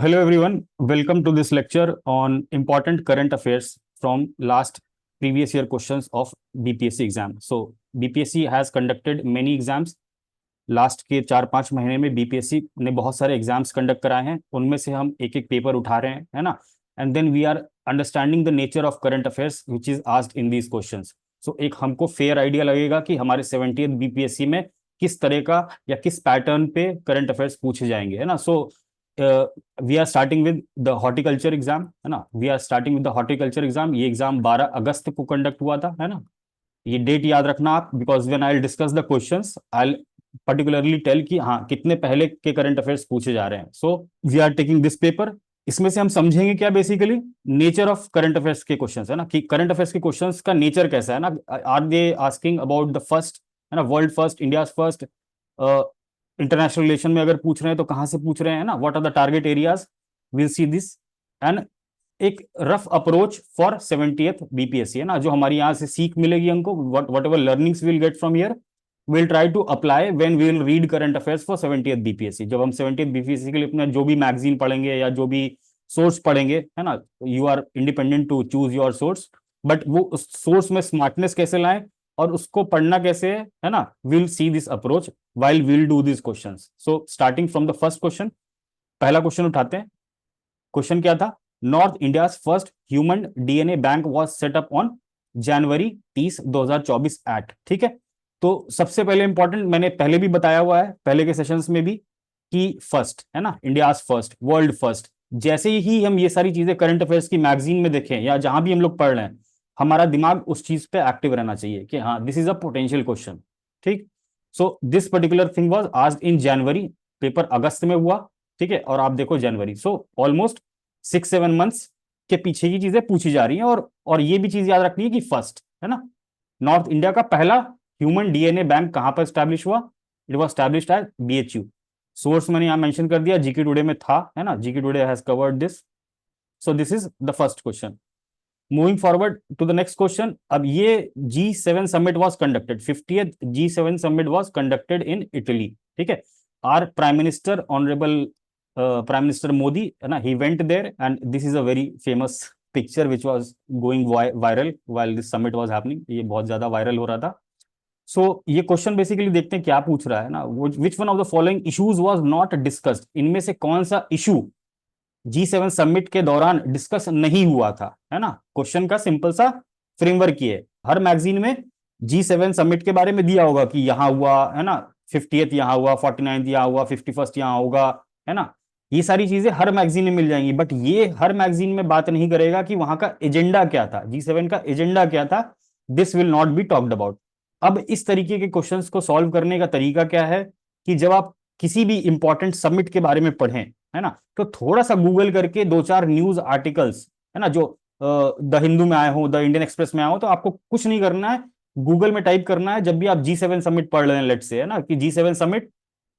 Hello everyone, welcome to this lecture on important current affairs from last previous year questions of BPSC exam. So BPSC has conducted many exams. Last के 4-5 महीने में BPSC ने बहुत सारे exams conduct कराए हैं, उनमें से हम एक एक पेपर उठा रहे हैं, है ना। And then we are understanding the nature of current affairs which is asked in these questions. So एक हमको फेयर आइडिया लगेगा कि हमारे 70th बीपीएससी में किस तरह का या किस पैटर्न पे करंट अफेयर्स पूछे जाएंगे, है ना। So we are starting with the horticulture exam, है ना। We are starting with the horticulture exam. ये एग्जाम 12 अगस्त को कंडक्ट हुआ था, है ना। ये डेट याद रखना आप, because when I will discuss the questions I particularly tell कि हाँ कितने पहले के करंट अफेयर्स पूछे जा रहे हैं। So we are taking this paper. इसमें से हम समझेंगे क्या, basically nature of current affairs के क्वेश्चंस, है ना, कि करंट अफेयर्स के क्वेश्चंस का नेचर कैसा है ना। Are they asking about the first, है ना, world first, India first, international relation में अगर पूछ रहे हैं तो कहां से पूछ रहे हैं ना, what are the target areas, will see this. And एक rough approach for 70th BPSC, है ना, जो हमारी यहाँ से सीख मिलेगी हमको, whatever learnings will get from here will try to apply when we will read current affairs for 70th BPSC. जब हम 70th बीपीएससी के लिए अपना जो भी मैगजीन पढ़ेंगे या जो भी सोर्स पढ़ेंगे, है ना, you are independent to choose your source, but वो उस सोर्स में स्मार्टनेस कैसे लाएं और उसको पढ़ना कैसे है ना, will see this approach while we'll do these questions. So starting from the first question, पहला क्वेश्चन उठाते हैं। क्वेश्चन क्या था? North India first human DNA bank was set up on January 30 2024 at. ठीक है, तो सबसे पहले इंपॉर्टेंट, मैंने पहले भी बताया हुआ है पहले के सेशंस में भी, कि फर्स्ट, है ना, इंडिया फर्स्ट, वर्ल्ड फर्स्ट। जैसे ही हम ये सारी चीजें करंट अफेयर्स की मैगजीन में देखें या जहां भी हम लोग पढ़ रहे हैं, हमारा दिमाग उस चीज पे एक्टिव रहना चाहिए कि हाँ this is a potential question. ठीक, so this particular thing was asked in January, paper अगस्त में हुआ। ठीक है, और आप देखो जनवरी, सो ऑलमोस्ट 6-7 मंथ्स के पीछे की चीजें पूछी जा रही हैं। और ये भी चीज याद रखनी है कि फर्स्ट, है ना, नॉर्थ इंडिया का पहला ह्यूमन डीएनए बैंक कहां पर स्टैब्लिश हुआ? It was established at BHU. Source मैंने यहां मेंशन कर दिया, जीके टुडे में था, है ना, GK today has covered this. So this is the first question. Moving forward to the next question. अब ये G7 summit was conducted, 50th G7 summit was conducted in Italy. ठीक है, our prime minister honourable prime minister Modi, है ना, he went there and this is a very famous picture which was going viral while this summit was happening. ये बहुत ज्यादा viral हो रहा था। सो ये क्वेश्चन बेसिकली देखते हैं क्या पूछ रहा है ना, which one of the following issues was not discussed, इनमें से कौन सा इशू G7 समिट के दौरान डिस्कस नहीं हुआ था, है ना। क्वेश्चन का सिंपल सा फ्रेमवर्क ये है, हर मैगजीन में G7 समिट के बारे में दिया होगा कि यहां हुआ, है ना, 50th यहां हुआ, 49th यहां हुआ, 51st यहां होगा, है ना। ये सारी चीजें हर मैगजीन में मिल जाएंगी, बट ये हर मैगजीन में बात नहीं करेगा कि वहां का एजेंडा क्या था, G7 का एजेंडा क्या था। This will not be talked about. अब इस तरीके के क्वेश्चंस को सॉल्व करने का तरीका क्या है कि जब आप किसी भी इंपॉर्टेंट समिट के बारे में पढ़ें, है ना, तो थोड़ा सा गूगल करके 2-4 न्यूज आर्टिकल्स, है ना, जो द हिंदू में आए हो, द इंडियन एक्सप्रेस में आए हो, तो आपको कुछ नहीं करना है, गूगल में टाइप करना है जब भी आप G7 समिट पढ़ रहे हैं, लेट से, है ना, कि G7 summit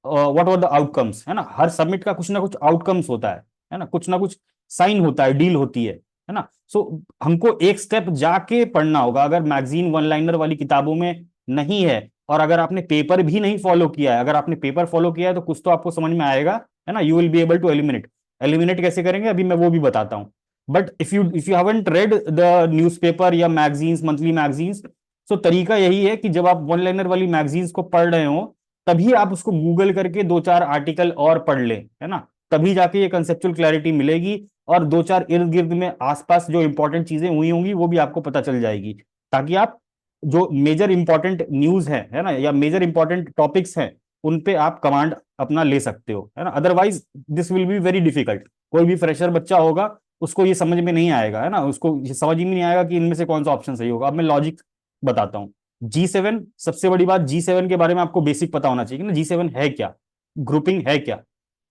what were the outcomes, है ना। हर समिट का कुछ ना कुछ आउटकम्स होता है ना, कुछ ना कुछ साइन होता है, डील होती है ना। सो हमको एक स्टेप जाके पढ़ना होगा। अगर मैगजीन वन लाइनर वाली किताबों में नहीं है और अगर आपने पेपर भी नहीं फॉलो किया है, अगर आपने पेपर फॉलो किया है तो कुछ तो आपको समझ में आएगा, है ना। You will be able to eliminate. Eliminate कैसे करेंगे अभी मैं वो भी बताता हूं। But if you haven't read the newspaper या मैगजीन्स, मंथली मैगजीन्स, तो तरीका यही है कि जब आप वन लाइनर वाली मैगजीन्स को पढ़ रहे हो तभी आप उसको गूगल करके 2-4 आर्टिकल और पढ़ ले, है ना, तभी जाके ये कंसेप्चुअल क्लैरिटी मिलेगी और 2-4 इर्द गिर्द में आसपास जो इंपॉर्टेंट चीजें हुई होंगी वो भी आपको पता चल जाएगी, ताकि आप जो मेजर इंपॉर्टेंट न्यूज है ना, या मेजर इंपॉर्टेंट टॉपिक्स हैं, उन पे आप कमांड अपना ले सकते हो, है ना। Otherwise this will be very difficult. कोई भी फ्रेशर बच्चा होगा उसको ये समझ में नहीं आएगा, है ना, उसको ये समझ ही नहीं आएगा कि इनमें से कौन सा ऑप्शन सही होगा। अब मैं लॉजिक बताता हूँ। G7, सबसे बड़ी बात, G7 के बारे में आपको बेसिक पता होना चाहिए ना, G7 है क्या, ग्रुपिंग है क्या।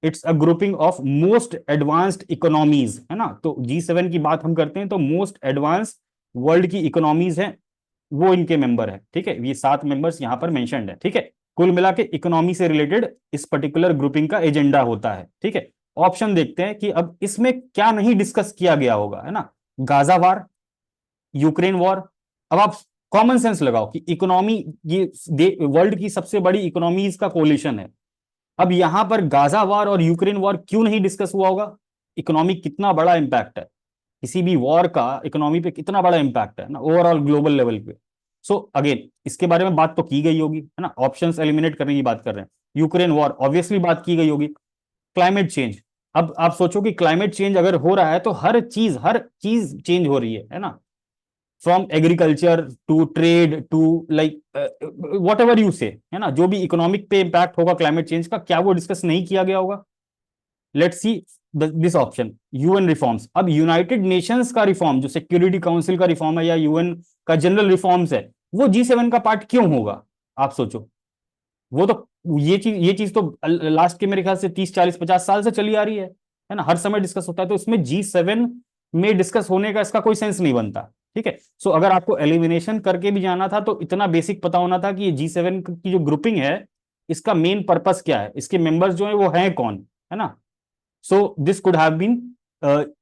It's a grouping of most advanced economies, है ना। तो G7 की बात हम करते हैं तो मोस्ट एडवांस वर्ल्ड की इकोनॉमीज हैं, वो इनके मेंबर है। ठीक है, ये 7 मेंबर्स यहां पर मेंशन्ड है। ठीक है, कुल मिला के इकोनॉमी से रिलेटेड इस पर्टिकुलर ग्रुपिंग का एजेंडा होता है। ठीक है, ऑप्शन देखते हैं कि अब इसमें क्या नहीं डिस्कस किया गया होगा, है ना। गाजा वार, यूक्रेन वॉर। अब आप कॉमन सेंस लगाओ कि इकोनॉमी, ये वर्ल्ड की सबसे बड़ी इकोनॉमीज का कोलिशन है। अब यहां पर गाजा वार और यूक्रेन वॉर क्यों नहीं डिस्कस हुआ होगा? इकोनॉमी कितना बड़ा इम्पैक्ट है, किसी भी वॉर का इकोनॉमी पे कितना बड़ा इम्पैक्ट है ना, ओवरऑल ग्लोबल लेवल पे। सो अगेन इसके बारे में बात तो की गई होगी है ना, ऑप्शंस एलिमिनेट करने की बात कर रहे हैं। यूक्रेन वॉर ऑब्वियसली बात की गई होगी। क्लाइमेट चेंज, अब आप सोचो कि क्लाइमेट चेंज अगर हो रहा है तो हर चीज चेंज हो रही है ना, from agriculture to trade to like whatever you say, है ना, जो भी इकोनॉमिक पे इम्पैक्ट होगा क्लाइमेट चेंज का, क्या वो डिस्कस नहीं किया गया होगा? Let's see this option, UN reforms. अब यूनाइटेड नेशंस का रिफॉर्म, जो सिक्योरिटी काउंसिल का रिफॉर्म है या यूएन का जनरल रिफॉर्म्स है, वो G7 का पार्ट क्यों होगा? आप सोचो। वो तो ये चीज तो लास्ट के मेरे ख्याल से 30 40 50 साल से चली आ रही है ना, हर समय डिस्कस होता है, तो इसमें G7 में डिस्कस होने का इसका कोई सेंस नहीं बनता। ठीक है, सो अगर आपको एलिमिनेशन करके भी जाना था तो इतना बेसिक पता होना था कि ये G7 की जो ग्रुपिंग है, इसका मेन पर्पस क्या है, इसके मेंबर्स जो है वो हैं कौन, है ना। So this could have been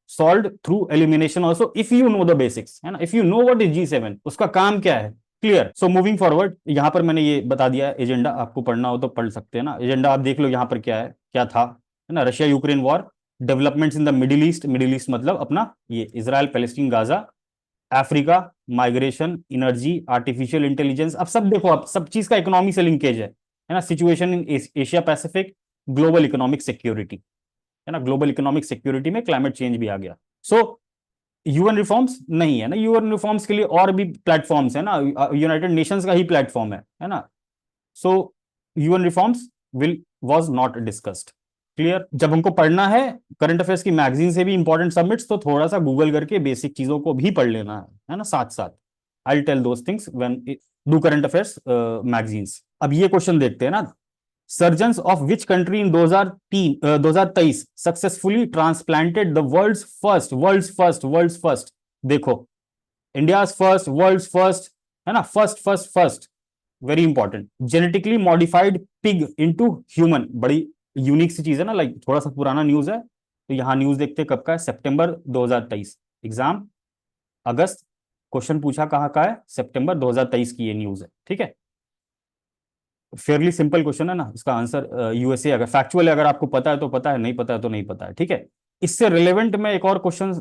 solved through elimination also if you know the basics, है ना, if you know what is G7, उसका काम क्या है, क्लियर। सो मूविंग फॉरवर्ड, यहाँ पर मैंने ये बता दिया है एजेंडा, आपको पढ़ना हो तो पढ़ सकते हैं ना, एजेंडा आप देख लो यहाँ पर क्या है, क्या था, है ना, Russia Ukraine war, developments in the middle east, middle east मतलब अपना ये Israel Palestine Gaza, Africa, migration, energy, artificial intelligence. अब सब देखो, अब सब चीज का इकोनॉमी से लिंकेज है ना, situation in Asia Pacific, global economic security, है ना, ग्लोबल इकोनॉमिक सिक्योरिटी में क्लाइमेट चेंज भी आ गया। सो यूएन रिफॉर्म्स नहीं है ना, यूएन रिफॉर्म्स के लिए और भी प्लेटफॉर्म्स है ना, यूनाइटेड नेशंस का ही प्लेटफॉर्म है ना। So UN reforms will was not discussed, clear. जब हमको पढ़ना है करंट अफेयर्स की मैगजीन से भी इंपॉर्टेंट सबमिट्स, तो थोड़ा सा गूगल करके बेसिक चीजों को भी पढ़ लेना है ना, साथ साथ। I tell those things when do current affairs magazines. अब ये क्वेश्चन देखते हैं ना, surgeons of which country in 2023 successfully transplanted the world's first, देखो, इंडिया फर्स्ट, वर्ल्ड्स फर्स्ट, है ना, first first first, very important, genetically modified pig into human. बड़ी unique सी चीज है ना, लाइक थोड़ा सा पुराना न्यूज है, तो यहां न्यूज देखते कब का है, सितंबर 2023, एग्जाम अगस्त, क्वेश्चन पूछा कहाँ का है, सितंबर 2023 की ये न्यूज है, ठीक है। फेयरली सिंपल क्वेश्चन है ना, इसका आंसर यूएसए, अगर फैक्चुअल अगर आपको पता है तो पता है, नहीं पता है तो नहीं पता है, ठीक है। इससे रिलेवेंट मैं एक और क्वेश्चन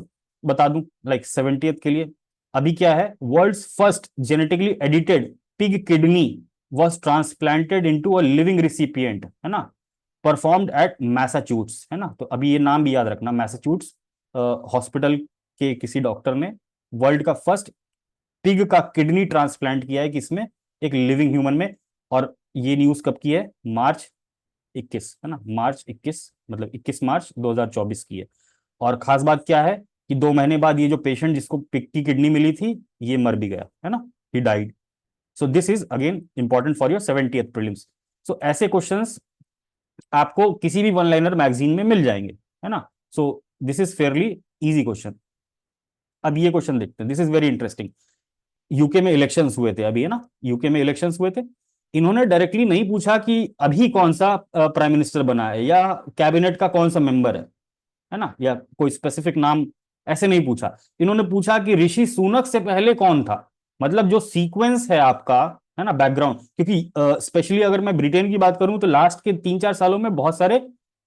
बता दूं, लाइक 70th के लिए। अभी क्या है, world's first genetically edited pig kidney was transplanted into a living recipient, है ना, परफॉर्म्ड एट मैसाचुसेट्स, है ना। तो अभी ये नाम भी याद रखना, मैसाचुसेट्स हॉस्पिटल के किसी डॉक्टर ने वर्ल्ड का फर्स्ट पिग का किडनी ट्रांसप्लांट किया है, किसमें, एक लिविंग ह्यूमन में। और ये न्यूज कब की है, मार्च 21, है ना, मार्च 21 मतलब 21 मार्च 2024 की है। और खास बात क्या है कि 2 महीने बाद ये जो पेशेंट जिसको पिग की किडनी मिली थी, ये मर भी गया, है ना, he died. So this is again important for your 70th prelims. So ऐसे क्वेश्चंस आपको किसी भी वन लाइनर मैगजीन में मिल जाएंगे, है ना। सो this is fairly easy question. अब ये क्वेश्चन देखते हैं, this is very interesting. UK में इलेक्शंस हुए थे अभी, है ना, यूके में इलेक्शंस हुए थे। इन्होंने डायरेक्टली नहीं पूछा कि अभी कौन सा प्राइम मिनिस्टर बना है या कैबिनेट का कौन सा मेंबर है ना, या कोई स्पेसिफिक नाम, ऐसे नहीं पूछा। इन्होंने पूछा कि ऋषि सुनक से पहले कौन था, मतलब जो सीक्वेंस है आपका, है ना, बैकग्राउंड। क्योंकि स्पेशली अगर मैं ब्रिटेन की बात करूं तो लास्ट के 3 4 सालों में बहुत सारे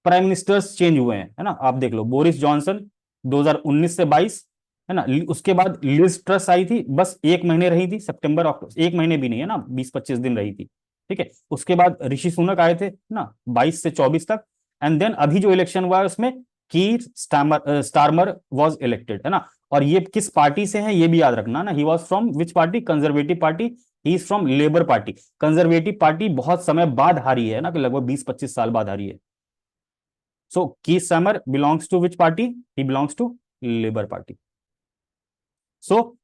प्राइम मिनिस्टर्स चेंज हुए हैं, है ना। आप देख लो, बोरिस जॉनसन 2019 से 22, है ना, उसके बाद लिज ट्रस आई थी, बस 1 महीने रही थी, सितंबर अक्टूबर, 1 महीने भी नहीं, है ना, 20 25 दिन रही थी, ठीक है। उसके बाद ऋषि सुनक आए थे ना, 22 से 24 तक। एंड देन अभी जो इलेक्शन हुआ है उसमें कीर स्टारमर वाज इलेक्टेड, है ना। और ये किस पार्टी से है ये भी याद रखना ना, he was from which party, conservative party, he is from labour party. Conservative party बहुत समय बाद हारी है ना, कि लगभग 20 25 साल बाद हारी है। So Keir Starmer belongs to which party, he belongs to Labour party. So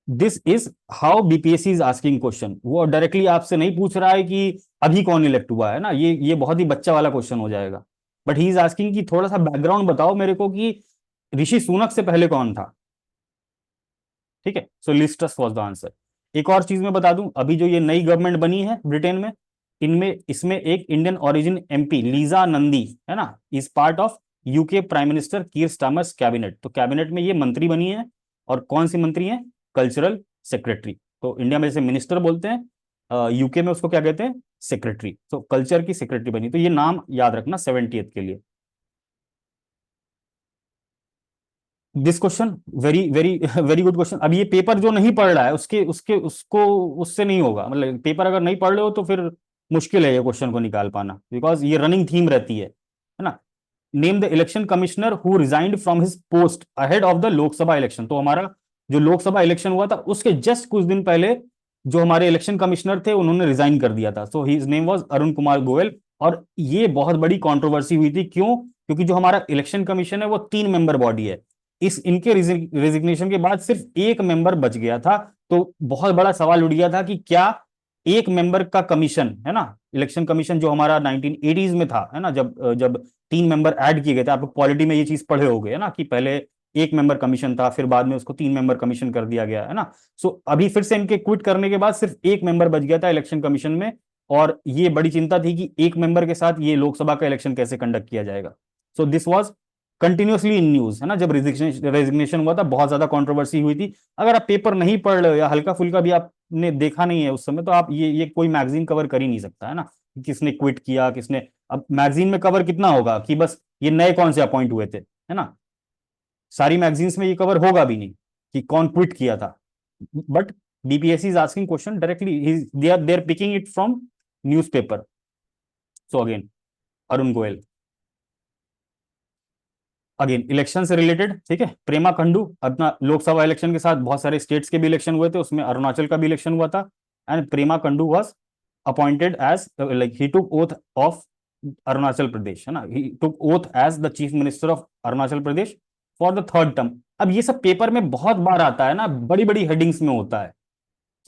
this is how BPSC is asking question. वो डायरेक्टली आपसे नहीं पूछ रहा है कि अभी कौन इलेक्ट हुआ है ना, ये बहुत ही बच्चा वाला क्वेश्चन हो जाएगा। बट ही इज आस्किंग कि थोड़ा सा बैकग्राउंड बताओ मेरे को कि ऋषि सुनक से पहले कौन था, ठीक है। So Liz Truss was the answer. एक और चीज मैं बता दूं, अभी जो ये नई गवर्नमेंट बनी है ब्रिटेन में, इनमें इसमें एक Indian origin MP Lisa Nandy, है ना, is part of UK prime minister Keir Starmer's cabinet. तो कैबिनेट में ये मंत्री बनी है, और कौन सी मंत्री है, कल्चरल सेक्रेटरी। तो इंडिया में जैसे मिनिस्टर बोलते हैं, यूके में उसको क्या कहते हैं, सेक्रेटरी। तो कल्चर की सेक्रेटरी बनी, तो ये नाम याद रखना 70th के लिए। This question very very very good question. अब ये पेपर जो नहीं पढ़ रहा है उसके उसके उसको उससे नहीं होगा, मतलब पेपर अगर नहीं पढ़ रहे हो तो फिर मुश्किल है ये क्वेश्चन को निकाल पाना, बिकॉज ये रनिंग थीम रहती है ना। Name the election commissioner who resigned from his post ahead of the Lok Sabha election. तो हमारा जो लोकसभा इलेक्शन हुआ था उसके जस्ट कुछ दिन पहले जो हमारे इलेक्शन कमिश्नर थे उन्होंने रिजाइन कर दिया था। So his name was Arun Kumar Goyal. और ये बहुत बड़ी कंट्रोवर्सी हुई थी, क्यों? क्योंकि जो हमारा इलेक्शन कमीशन है वो 3 मेंबर बॉडी है। इस इनके रेजिग्नेशन के बाद सिर्फ एक मेंबर बच गया था। तो बहुत बड़ा सवाल उठ गया था कि क्या एक मेंबर का कमीशन है ना, इलेक्शन कमीशन जो हमारा 1980s में था है ना, जब जब 3 मेंबर ऐड किए गए थे। आप पॉलिटी में ये चीज पढ़े होंगे है ना, कि पहले एक मेंबर कमीशन था, फिर बाद में उसको 3 मेंबर कमीशन कर दिया गया है ना। सो अभी फिर से इनके क्विट करने के बाद सिर्फ एक मेंबर बच गया था इलेक्शन कमीशन में। और ये बड़ी चिंता थी कि एक मेंबर के साथ ये लोकसभा का इलेक्शन कैसे कंडक्ट किया जाएगा। So this was continuously in news है ना, जब रेजिग्नेशन हुआ था बहुत ज्यादा कंट्रोवर्सी हुई थी। अगर आप पेपर नहीं पढ़ रहे हो या हल्का फुल्का भी आपने देखा नहीं है उस समय, तो आप ये कोई मैगजीन कवर कर ही नहीं सकता है ना, किसने क्विट किया किसने। अब मैगजीन में कवर कितना होगा कि बस ये नए कौन से अपॉइंट हुए थे है ना, सारी मैगजीन्स में ये कवर होगा भी नहीं कि कौन क्विट किया था। But BPSC is asking question directly, they are picking it from newspaper. So again Arun Goyal. Again election से रिलेटेड, ठीक है, प्रेमा खंडू। अपना लोकसभा इलेक्शन के साथ बहुत सारे स्टेट्स के भी इलेक्शन हुए थे, उसमें अरुणाचल का भी इलेक्शन हुआ था। And Prema Khandu was appointed as, like he took oath of Arunachal Pradesh है ना, he took oath as the chief minister of Arunachal Pradesh for the third term. अब ये सब पेपर में बहुत बार आता है ना, बड़ी बड़ी हेडिंग्स में होता है।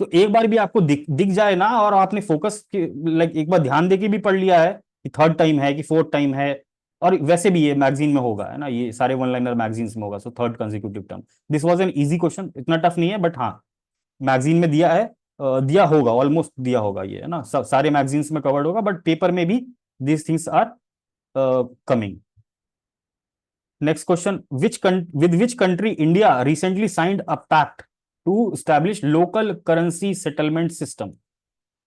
तो एक बार भी आपको दिख जाए ना, और आपने फोकस लाइक एक बार ध्यान दे के भी पढ़ लिया है कि थर्ड टाइम है कि फोर्थ टाइम है। और वैसे भी ये मैगजीन में होगा है ना, ये सारे वन लाइनर मैगजीन्स में होगा। So third consecutive term. This was an easy question, इतना टफ नहीं है, बट हाँ मैगजीन में दिया है, दिया होगा, ऑलमोस्ट दिया होगा ये है ना, सब सारे मैगजीन्स में कवर्ड होगा, बट पेपर में भी these things are coming. Next question, with which country India recently signed a pact to establish local currency settlement system.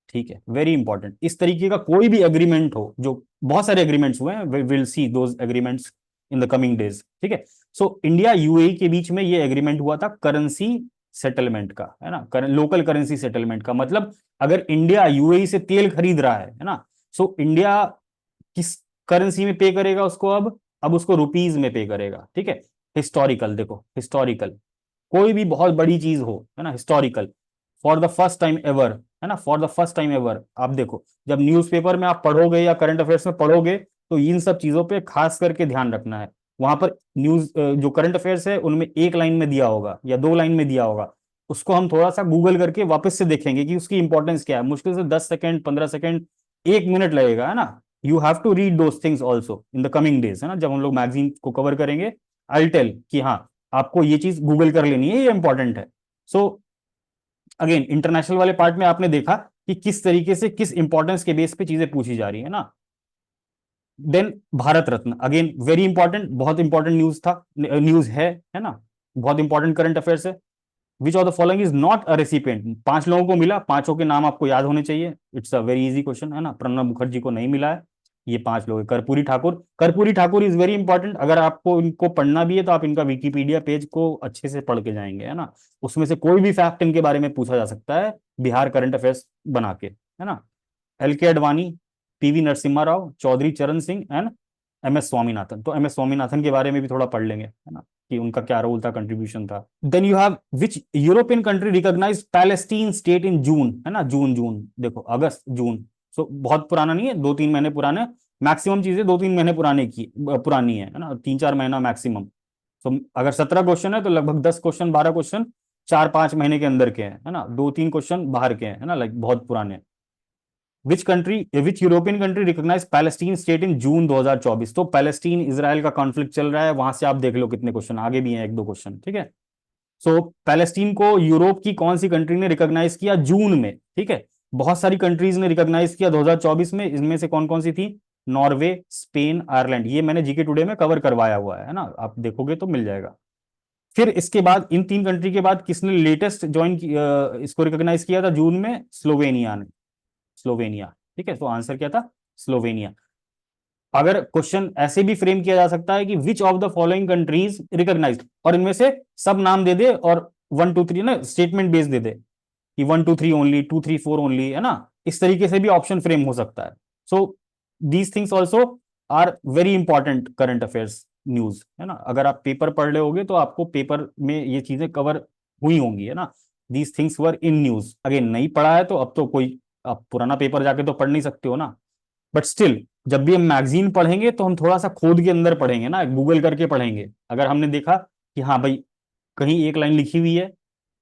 ठीक है, वेरी इंपॉर्टेंट। इस तरीके का कोई भी एग्रीमेंट हो, जो बहुत सारे एग्रीमेंट्स हुए हैं, will see those agreements in the coming days. ठीक है, सो इंडिया यूएई के बीच में ये एग्रीमेंट हुआ था करेंसी सेटलमेंट का है ना, लोकल करेंसी सेटलमेंट का मतलब अगर इंडिया यूएई से तेल खरीद रहा है ना, सो इंडिया किस करेंसी में पे करेगा उसको, अब उसको रुपीज में पे करेगा। ठीक है, हिस्टोरिकल, देखो हिस्टोरिकल, कोई भी बहुत बड़ी चीज हो है ना, historical, for the first time ever है ना, for the first time ever. आप देखो जब न्यूज़पेपर में आप पढ़ोगे या करंट अफेयर्स में पढ़ोगे, तो इन सब चीजों पे खास करके ध्यान रखना है। वहां पर न्यूज जो करंट अफेयर्स है उनमें एक लाइन में दिया होगा या 2 लाइन में दिया होगा, उसको हम थोड़ा सा गूगल करके वापस से देखेंगे कि उसकी इंपॉर्टेंस क्या है। मुश्किल से 10 सेकंड 15 सेकंड 1 मिनट लगेगा है ना। You have to read those things also in the coming days है ना, जब हम लोग मैगजीन को कवर करेंगे। आई टेल कि हाँ आपको ये चीज गूगल कर लेनी है, ये इंपॉर्टेंट है। सो अगेन इंटरनेशनल वाले पार्ट में आपने देखा कि किस तरीके से किस इंपॉर्टेंस के बेस पे चीजें पूछी जा रही है ना। Then Bharat Ratna, again very important, बहुत इंपॉर्टेंट न्यूज था, न्यूज है ना, बहुत इंपॉर्टेंट करंट अफेयर्स है। विच of the following is not a recipient. 5 लोगों को मिला, पांचों के नाम आपको याद होने चाहिए। It's a very easy question है ना, प्रणब मुखर्जी को नहीं मिला है। ये 5 लोग है। Karpoori Thakur, Karpoori Thakur is very important. अगर आपको इनको पढ़ना भी है तो आप इनका विकीपीडिया पेज को अच्छे से पढ़ के जाएंगे है ना, उसमें से कोई भी फैक्ट इनके बारे में पूछा जा सकता है बिहार करंट अफेयर्स बना के है ना। L K Advani, PV Narasimha Rao, Chaudhary Charan Singh and M S Swaminathan. तो एम एस स्वामीनाथन के बारे में भी थोड़ा पढ़ लेंगे है ना, कि उनका क्या रोल था, कंट्रीब्यूशन था। Then you have which European country recognise Palestine state in June है ना, जून जून देखो अगस्त जून। सो बहुत पुराना नहीं है, 2-3 महीने पुराने, मैक्सिमम चीजें 2-3 महीने पुरानी है ना, 3-4 महीना मैक्सिमम। तो अगर 17 क्वेश्चन है तो लगभग 10 क्वेश्चन 12 क्वेश्चन 4-5 महीने के अंदर के हैं है ना, 2-3 क्वेश्चन बाहर के हैं है ना, लाइक बहुत पुराने। Which European country recognise Palestine state in June 2024। तो पैलेस्टीन इजराइल का कॉन्फ्लिक्ट चल रहा है, वहां से आप देख लो कितने क्वेश्चन आगे भी हैं, 1-2 क्वेश्चन। ठीक है, सो पैलेस्टीन को यूरोप की कौन सी कंट्री ने रिकॉग्नाइज किया जून में। ठीक है, बहुत सारी कंट्रीज ने रिकॉग्नाइज किया 2024 में, इनमें से कौन कौन सी थी? Norway, Spain, Ireland. ये मैंने जीके टुडे में कवर करवाया हुआ है ना, आप देखोगे तो मिल जाएगा। फिर इसके बाद इन 3 कंट्री के बाद किसने लेटेस्ट ज्वाइन इसको रिकॉग्नाइज किया था जून में? स्लोवेनिया ने, स्लोवेनिया। ठीक है, तो आंसर क्या था? स्लोवेनिया। अगर क्वेश्चन ऐसे भी फ्रेम किया जा सकता है कि which of the following countries recognised, और इनमें से सब नाम दे दे और 1 2 3 ना स्टेटमेंट बेस दे दे कि 1 2 3 ओनली, 2 3 4 ओनली, है ना, इस तरीके से भी ऑप्शन फ्रेम हो सकता है। So these things also are very important current affairs news, है ना। अगर आप पेपर पढ़ रहे होगे तो आपको पेपर में ये चीजें कवर हुई होंगी, है ना। These things were in news. Again नहीं पढ़ा है तो अब तो कोई, आप पुराना पेपर जाके तो पढ़ नहीं सकते हो ना, बट स्टिल जब भी हम मैगजीन पढ़ेंगे तो हम थोड़ा सा खोद के अंदर पढ़ेंगे ना, गूगल करके पढ़ेंगे। अगर हमने देखा कि हाँ भाई कहीं एक लाइन लिखी हुई है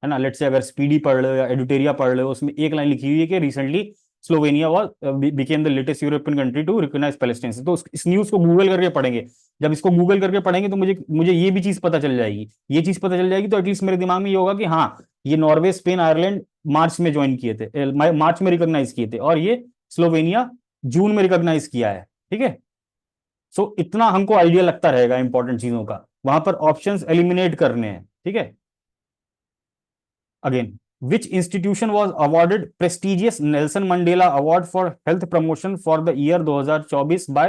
ना, लेट्स से अगर स्पीडी पढ़ रहे हो या एडिटेरिया पढ़ रहे हो, उसमें एक लाइन लिखी हुई है कि recently Slovenia was became the latest European country to recognise Palestine, तो इस न्यूज को गूगल करके पढ़ेंगे। जब इसको गूगल करके पढ़ेंगे तो मुझे मुझे ये भी चीज पता चल जाएगी, ये चीज पता चल जाएगी, तो एटलीस्ट मेरे दिमाग में ये होगा कि हाँ ये नॉर्वे, स्पेन, आयरलैंड मार्च में ज्वाइन किए थे, मार्च में रिकॉग्नाइज किए थे, और ये स्लोवेनिया जून में रिकॉग्नाइज किया है, ठीक है। सो इतना हमको आइडिया लगता रहेगा इंपॉर्टेंट चीजों का, वहां पर ऑप्शंस एलिमिनेट करने हैं, ठीक है। Again, which institution was awarded prestigious Nelson Mandela Award for Health Promotion for the year 2024 by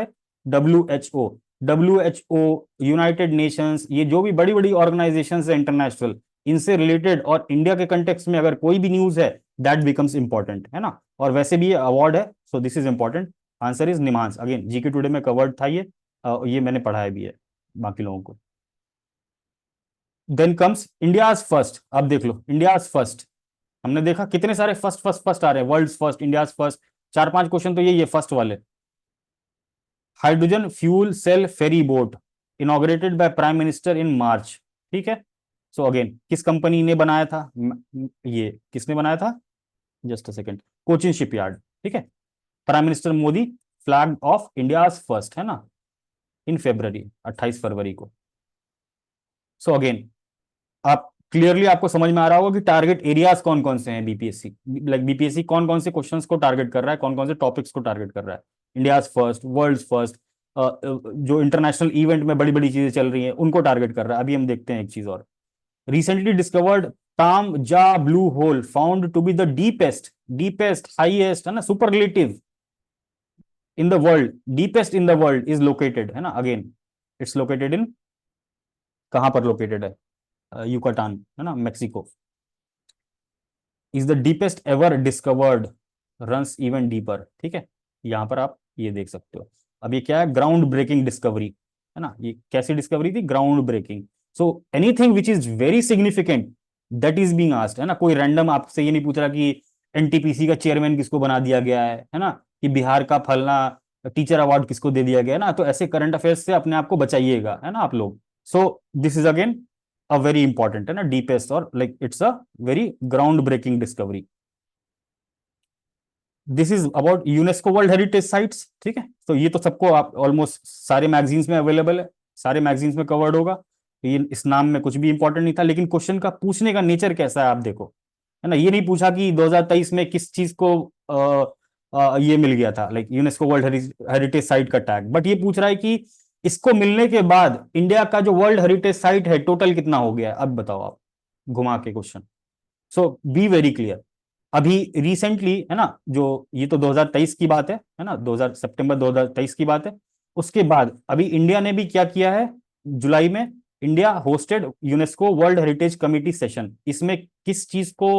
WHO? WHO, United Nations, ये जो भी बड़ी बड़ी ऑर्गेनाइजेशन है इंटरनेशनल, इनसे रिलेटेड और इंडिया के कंटेक्स्ट में अगर कोई भी न्यूज है दैट बिकम्स इंपॉर्टेंट, है ना। और वैसे भी ये अवार्ड है, so this is important. Answer is NIMHANS. Again GK today में कवर्ड था ये मैंने पढ़ाया भी है बाकी लोगों को। Then comes India's first. अब देख लो इंडियाज फर्स्ट, हमने देखा कितने सारे फर्स्ट फर्स्ट फर्स्ट आ रहे हैं, world first, India first, 4 5 question तो ये फर्स्ट वाले। Hydrogen fuel cell ferry boat inaugurated by prime minister in March, ठीक है। सो अगेन किस कंपनी ने बनाया था, ये किसने बनाया था, just a second, Cochin shipyard, ठीक है। Prime minister Modi flag of India first, है ना, इन फेब्रवरी, 28 फरवरी को। सो अगेन आप क्लियरली आपको समझ में आ रहा होगा कि टारगेट एरियाज कौन कौन से हैं बीपीएससी, लाइक बीपीएससी कौन कौन से क्वेश्चंस को टारगेट कर रहा है, कौन कौन से टॉपिक्स को टारगेट कर रहा है। इंडिया फर्स्ट, वर्ल्ड फर्स्ट, जो इंटरनेशनल इवेंट में बड़ी बड़ी चीजें चल रही हैं उनको टारगेट कर रहा है। अभी हम देखते हैं एक चीज और, recently discovered Taam Ja blue hole found to be the deepest highest, है ना, superlative in the world, deepest in the world is located, है ना। अगेन इट्स लोकेटेड इन, कहां पर लोकेटेड है, युकाटान, है ना, Mexico. Is the deepest ever discovered, runs even deeper, ठीक है। यहां पर आप ये देख सकते हो। अब ये क्या है, ग्राउंड ब्रेकिंग डिस्कवरी, है ना। ये कैसी डिस्कवरी थी, ground breaking. So anything which is very significant that is being asked, है ना। कोई रैंडम आपसे ये नहीं पूछ रहा कि एनटीपीसी का चेयरमैन किसको बना दिया गया है ना, कि बिहार का फलना टीचर अवार्ड किसको दे दिया गया है ना। तो ऐसे करंट अफेयर्स से अपने आप को बचाइएगा, है ना आप लोग। So this is again a very important, है ना, डीपेस्ट, और like it's a very ground breaking discovery. This is about UNESCO world heritage sites, ठीक है। तो ये तो सबको आप ऑलमोस्ट सारे मैगजीन्स में अवेलेबल है, सारे मैगजीन्स में कवर्ड होगा, तो ये इस नाम में कुछ भी इंपॉर्टेंट नहीं था। लेकिन क्वेश्चन का पूछने का नेचर कैसा है आप देखो, है ना। ये नहीं पूछा कि 2023 में किस चीज को ये मिल गया था, like UNESCO world heritage site का टैग, बट ये पूछ रहा है कि इसको मिलने के बाद इंडिया का जो वर्ल्ड हेरिटेज साइट है टोटल कितना हो गया है, अब बताओ आप, घुमा के question. So be very clear. अभी रिसेंटली, है ना, जो ये तो 2023 की बात है ना, 2000 सितंबर 2023 की बात है। उसके बाद अभी इंडिया ने भी क्या किया है, जुलाई में India hosted UNESCO world heritage committee session. इसमें किस चीज को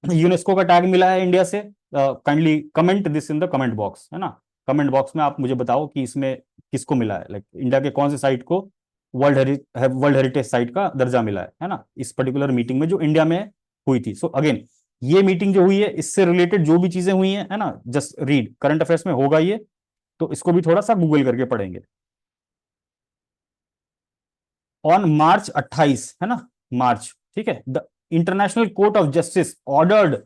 यूनेस्को का टैग मिला है इंडिया से, kindly comment this in the comment box, है ना। कमेंट बॉक्स में आप मुझे बताओ कि इसमें किसको मिला है, लाइक इंडिया के कौन से साइट को वर्ल्ड हेरिटेज साइट का दर्जा मिला है ना, इस पर्टिकुलर मीटिंग में जो इंडिया में हुई थी। सो अगेन ये मीटिंग जो हुई है इससे रिलेटेड जो भी चीजें हुई हैं, है ना, जस्ट रीड, करंट अफेयर्स में होगा ये, तो इसको भी थोड़ा सा गूगल करके पढ़ेंगे। ऑन मार्च 28, है ना, मार्च, ठीक है, the international court of justice ordered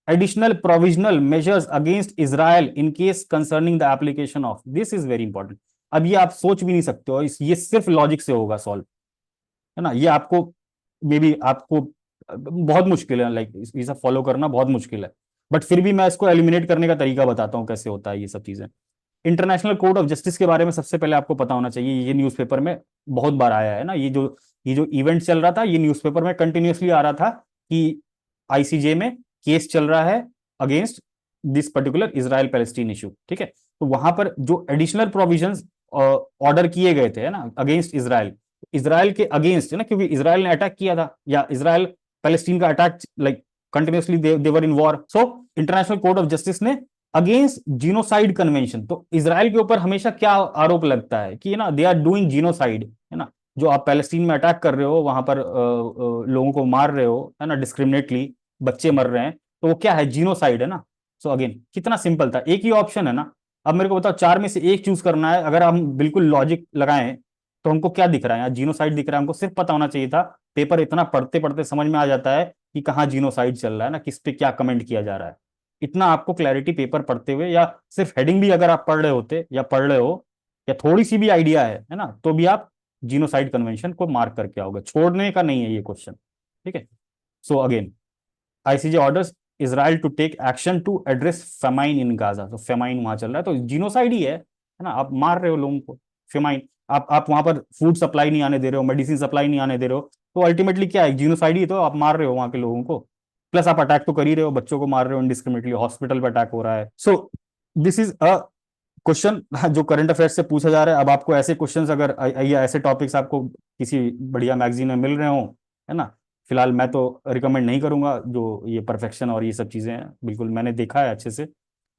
additional provisional measures against Israel in case concerning the application of, this is very important. अब ये आप सोच भी नहीं सकते हो, ये सिर्फ लॉजिक से होगा सॉल्व, है ना। ये आपको मे बी आपको बहुत मुश्किल है, लाइक ये सब फॉलो करना बहुत मुश्किल है, बट फिर भी मैं इसको एलिमिनेट करने का तरीका बताता हूँ कैसे होता है ये सब चीजें। इंटरनेशनल कोर्ट ऑफ जस्टिस के बारे में सबसे पहले आपको पता होना चाहिए, ये न्यूज़पेपर में बहुत बार आया है ना, ये जो इवेंट चल रहा था ये न्यूज़पेपर में कंटिन्यूअसली आ रहा था कि आईसीजे में केस चल रहा है against this particular Israel Palestine issue, ठीक है। तो वहां पर जो एडिशनल प्रोविजंस ऑर्डर किए गए थे, है ना, अगेंस्ट इसराइल, इसराइल के अगेंस्ट, है ना, क्योंकि इसराइल ने अटैक किया था, या इसराइल पैलेस्टीन का attack, like continuously they were in war, so international court of justice ने अगेंस्ट जीनोसाइड कन्वेंशन, तो इसराइल के ऊपर हमेशा क्या आरोप लगता है कि ना दे आर डूइंग जीनोसाइड, है ना, जो आप पैलेस्टीन में अटैक कर रहे हो, वहां पर लोगों को मार रहे हो, है ना, डिस्क्रिमिनेटली बच्चे मर रहे हैं, तो वो क्या है, जीनोसाइड, है ना। सो अगेन कितना सिंपल था, एक ही ऑप्शन है ना। अब मेरे को बताओ, चार में से एक चूज करना है, अगर हम बिल्कुल लॉजिक लगाएं तो हमको क्या दिख रहा है, यहाँ जीनोसाइड दिख रहा है, हमको सिर्फ पता होना चाहिए था, पेपर इतना पढ़ते पढ़ते समझ में आ जाता है कि कहाँ जीनोसाइड चल रहा है ना, किस पे क्या कमेंट किया जा रहा है, इतना आपको क्लैरिटी पेपर पढ़ते हुए, या सिर्फ हेडिंग भी अगर आप पढ़ रहे होते या पढ़ रहे हो, या थोड़ी सी भी आइडिया है ना, तो भी आप जीनोसाइड कन्वेंशन को मार्क करके आओगे, छोड़ने का नहीं है ये क्वेश्चन, ठीक है। So again ICJ orders Israel to take action to address famine in Gaza, तो फेमाइन वहां चल रहा है, तो जीनोसाइड ही है ना, आप मार रहे हो लोगों को, फेमाइन, आप वहां पर फूड सप्लाई नहीं आने दे रहे हो, मेडिसिन सप्लाई नहीं आने दे रहे हो, तो अल्टीमेटली क्या है, जीनोसाइड ही, तो आप मार रहे हो वहां के लोगों को, प्लस आप अटैक तो कर ही रहे हो, बच्चों को मार रहे हो इनडिस्क्रिमिनेटली, हॉस्पिटल पर अटैक हो रहा है। So this is a question जो करंट अफेयर्स से पूछा जा रहा है। अब आपको ऐसे क्वेश्चंस अगर या ऐसे टॉपिक्स आपको किसी बढ़िया मैगजीन में मिल रहे हो, है ना, फिलहाल मैं तो रिकमेंड नहीं करूंगा, जो ये परफेक्शन और ये सब चीजें हैं, बिल्कुल मैंने देखा है अच्छे से,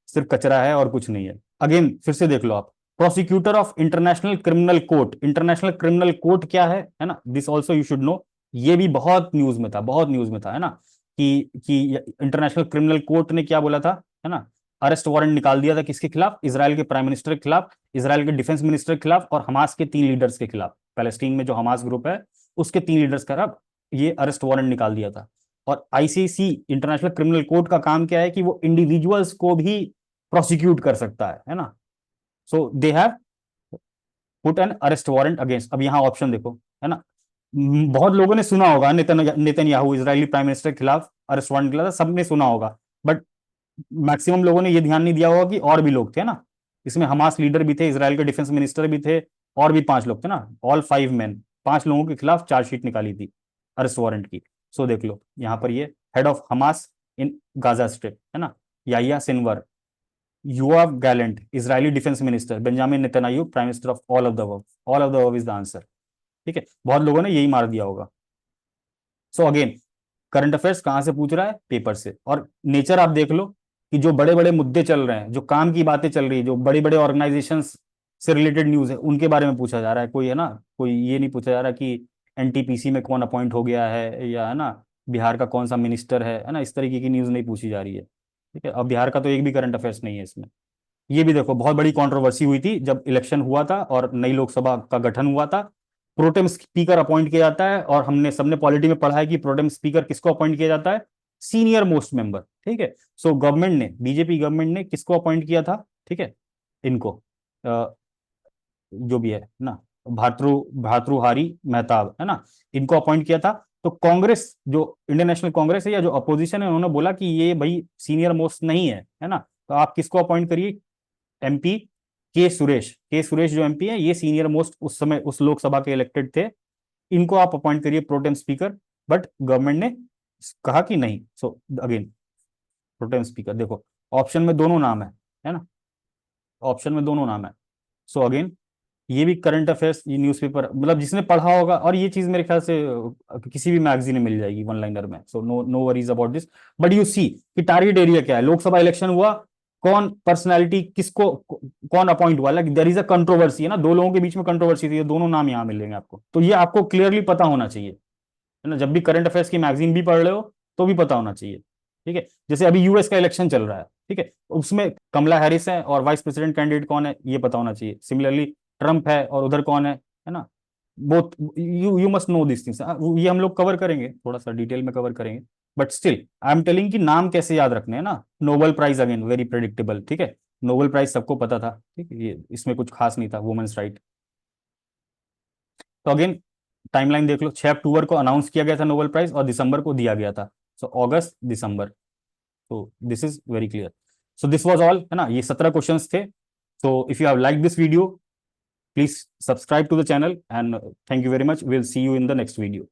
सिर्फ कचरा है और कुछ नहीं है। अगेन फिर से देख लो आप, prosecutor of international criminal court, international criminal court क्या है ना, this also you should know, ये भी बहुत न्यूज में था, बहुत न्यूज में था, है ना, कि इंटरनेशनल क्रिमिनल कोर्ट ने क्या बोला था, है ना, अरेस्ट वारंट निकाल दिया था किसके खिलाफ, इसराइल के प्राइम मिनिस्टर के खिलाफ, इसराइल के डिफेंस मिनिस्टर के खिलाफ, और हमास के 3 लीडर्स के खिलाफ, पैलेस्टीन में जो हमास ग्रुप है उसके 3 लीडर्स के खिलाफ ये अरेस्ट वारंट निकाल दिया था। और आईसीसी इंटरनेशनल क्रिमिनल कोर्ट का काम क्या है कि वो इंडिविजुअल्स को भी प्रोसिक्यूट कर सकता है ना। So they have put an arrest warrant against, अब यहाँ ऑप्शन देखो, है ना, बहुत लोगों ने सुना होगा नेतन्याहू इजरायली प्राइम मिनिस्टर के खिलाफ अरेस्ट वारंट निकला था, सबने सुना होगा, बट मैक्सिमम लोगों ने ये ध्यान नहीं दिया होगा कि और भी लोग थे ना, इसमें हमास लीडर भी थे, इसराइल के डिफेंस मिनिस्टर भी थे, और भी 5 लोग थे ना, ऑल 5 मैन, 5 लोगों के खिलाफ चार्जशीट निकाली थी अरेस्ट वारंट की। सो देख लो यहाँ पर ये head of Hamas in Gaza strip, है ना, Yahya Sinwar, Yoav Gallant Israeli defence minister, Benjamin Netanyahu prime minister of all of the world, all of the world is the answer, ठीक है, बहुत लोगों ने यही मार दिया होगा। सो अगेन करंट अफेयर्स कहां से पूछ रहा है, पेपर से, और नेचर आप देख लो कि जो बड़े बड़े मुद्दे चल रहे हैं, जो काम की बातें चल रही है, जो बड़े बड़े ऑर्गेनाइजेशन से रिलेटेड न्यूज है, उनके बारे में पूछा जा रहा है, कोई, है ना, कोई ये नहीं पूछा जा रहा कि एनटीपीसी में कौन अपॉइंट हो गया है, या है ना बिहार का कौन सा मिनिस्टर है ना, इस तरीके की न्यूज नहीं पूछी जा रही है, ठीक है। अब बिहार का तो एक भी करंट अफेयर्स नहीं है इसमें। ये भी देखो बहुत बड़ी कंट्रोवर्सी हुई थी जब इलेक्शन हुआ था और नई लोकसभा का गठन हुआ था, प्रोटेम स्पीकर अपॉइंट किया जाता है, और हमने सबने पॉलिटी में पढ़ा है कि प्रोटेम स्पीकर किसको अपॉइंट किया जाता है, सीनियर मोस्ट मेंबर, ठीक है। सो गवर्नमेंट ने, बीजेपी गवर्नमेंट ने किसको अपॉइंट किया था, ठीक है, इनको, जो भी है ना, भातृहारी मेहताब, है ना, इनको अपॉइंट किया था। तो कांग्रेस, जो इंडियन नेशनल कांग्रेस है या जो अपोजिशन है, उन्होंने बोला कि ये भाई सीनियर मोस्ट नहीं है ना, तो आप किसको अपॉइंट करिए, एमपी के सुरेश जो एमपी है, ये सीनियर मोस्ट उस समय उस लोकसभा के इलेक्टेड थे, इनको आप अपॉइंट करिए प्रोटेम स्पीकर, बट गवर्नमेंट ने कहा कि नहीं। सो अगेन प्रोटेम स्पीकर, देखो ऑप्शन में दोनों नाम है ना, ऑप्शन में दोनों नाम है। सो अगेन ये भी करंट अफेयर्स, ये न्यूज़पेपर, मतलब जिसने पढ़ा होगा, और ये चीज मेरे ख्याल से किसी भी मैगजीन में मिल जाएगी वन लाइनर में, so no no worries about this. But you see कि टारगेट एरिया क्या है, लोकसभा इलेक्शन हुआ, कौन पर्सनैलिटी किसको कौन अपॉइंट हुआ, like there is a controversy, है ना, दो लोगों के बीच में कंट्रोवर्सी थी, ये दोनों नाम यहाँ मिलेंगे आपको, तो ये आपको क्लियरली पता होना चाहिए, है ना, जब भी करंट अफेयर्स की मैगजीन भी पढ़ रहे हो तो भी पता होना चाहिए, ठीक है। जैसे अभी यूएस का इलेक्शन चल रहा है, ठीक है, उसमें कमला हैरिस है और वाइस प्रेसिडेंट कैंडिडेट कौन है ये पता होना चाहिए, सिमिलरली ट्रंप है और उधर कौन है ना, both, you must know this things, ये हम लोग कवर करेंगे, थोड़ा सा डिटेल में कवर करेंगे, but still I am telling कि नाम कैसे याद रखने हैं ना। Nobel prize again very predictable, ठीक है, नोबेल प्राइज सबको पता था, ठीक है, ये इसमें कुछ खास नहीं था, वुमेन्स राइट। तो अगेन टाइमलाइन देख लो, 6 अक्टूबर को अनाउंस किया गया था नोबेल प्राइज, और दिसंबर को दिया गया था, सो अगस्त दिसंबर, तो this is very clear. So this was all, है ना, ये 17 क्वेश्चंस थे। So if you have liked this video, please subscribe to the channel, and thank you very much. We'll see you in the next video.